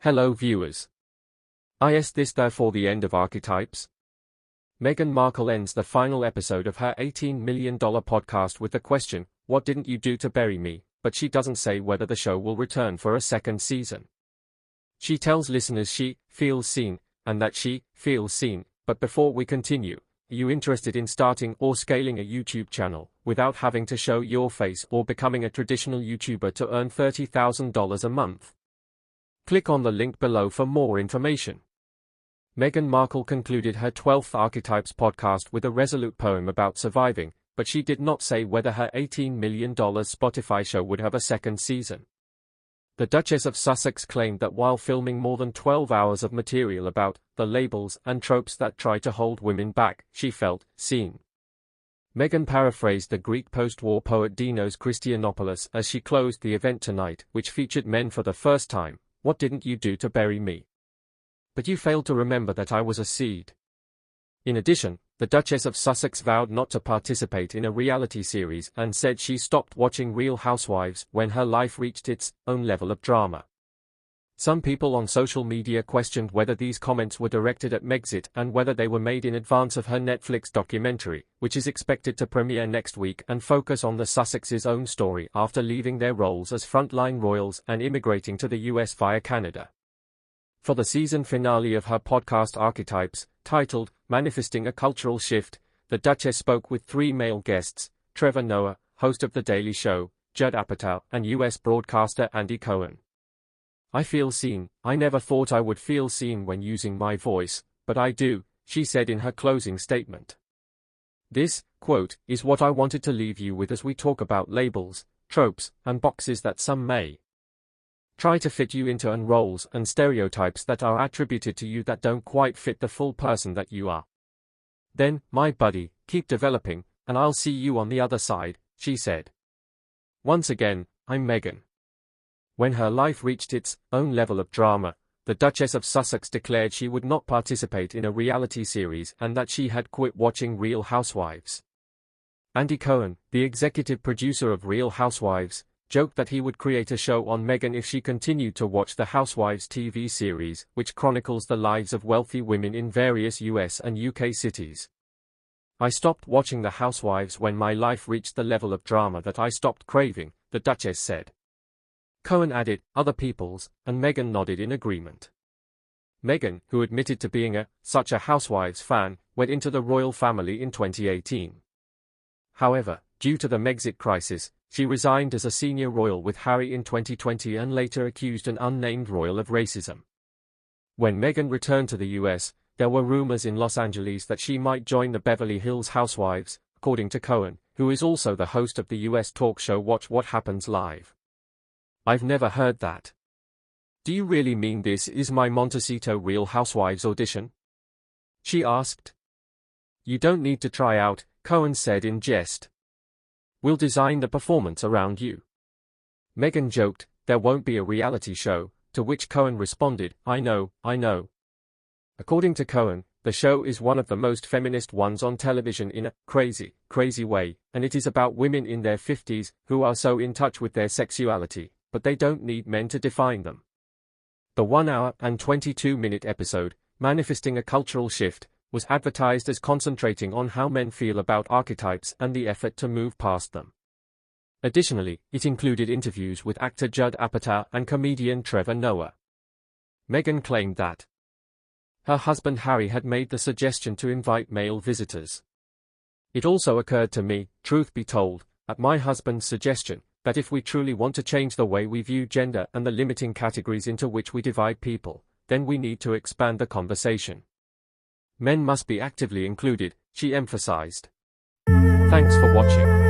Hello viewers. Is this therefore the end of archetypes? Meghan Markle ends the final episode of her $18 million podcast with the question, "What didn't you do to bury me?" But she doesn't say whether the show will return for a second season. She tells listeners she feels seen, and that she feels seen. But before we continue, are you interested in starting or scaling a YouTube channel without having to show your face or becoming a traditional YouTuber to earn $30,000 a month? Click on the link below for more information. Meghan Markle concluded her 12th Archetypes podcast with a resolute poem about surviving, but she did not say whether her $18 million Spotify show would have a second season. The Duchess of Sussex claimed that while filming more than 12 hours of material about the labels and tropes that try to hold women back, she felt seen. Meghan paraphrased the Greek post-war poet Dinos Christianopoulos as she closed the event tonight, which featured men for the first time. "What didn't you do to bury me? But you failed to remember that I was a seed." In addition, the Duchess of Sussex vowed not to participate in a reality series and said she stopped watching Real Housewives when her life reached its own level of drama. Some people on social media questioned whether these comments were directed at Megxit and whether they were made in advance of her Netflix documentary, which is expected to premiere next week and focus on the Sussexes' own story after leaving their roles as frontline royals and immigrating to the US via Canada. For the season finale of her podcast Archetypes, titled Manifesting a Cultural Shift, the Duchess spoke with three male guests: Trevor Noah, host of The Daily Show, Judd Apatow, and US broadcaster Andy Cohen. "I feel seen. I never thought I would feel seen when using my voice, but I do," she said in her closing statement. "This, quote, is what I wanted to leave you with as we talk about labels, tropes, and boxes that some may try to fit you into, and roles and stereotypes that are attributed to you that don't quite fit the full person that you are. Then, my buddy, keep developing, and I'll see you on the other side," she said. Once again, I'm Meghan. When her life reached its own level of drama, the Duchess of Sussex declared she would not participate in a reality series and that she had quit watching Real Housewives. Andy Cohen, the executive producer of Real Housewives, joked that he would create a show on Meghan if she continued to watch the Housewives TV series, which chronicles the lives of wealthy women in various US and UK cities. "I stopped watching the Housewives when my life reached the level of drama that I stopped craving," the Duchess said. Cohen added, "Other people's," and Meghan nodded in agreement. Meghan, who admitted to being such a Housewives fan, went into the royal family in 2018. However, due to the Megxit crisis, she resigned as a senior royal with Harry in 2020 and later accused an unnamed royal of racism. When Meghan returned to the US, there were rumors in Los Angeles that she might join the Beverly Hills Housewives, according to Cohen, who is also the host of the US talk show Watch What Happens Live. "I've never heard that. Do you really mean this is my Montecito Real Housewives audition?" she asked. "You don't need to try out," Cohen said in jest. "We'll design the performance around you." Meghan joked, "There won't be a reality show," to which Cohen responded, I know. According to Cohen, the show is one of the most feminist ones on television in a crazy way, and it is about women in their 50s who are so in touch with their sexuality, but they don't need men to define them. The 1 hour and 22-minute episode, Manifesting a Cultural Shift, was advertised as concentrating on how men feel about archetypes and the effort to move past them. Additionally, it included interviews with actor Judd Apatow and comedian Trevor Noah. Meghan claimed that her husband Harry had made the suggestion to invite male visitors. "It also occurred to me, truth be told, at my husband's suggestion, that if we truly want to change the way we view gender and the limiting categories into which we divide people, then we need to expand the conversation. Men must be actively included," she emphasized. Thanks for watching.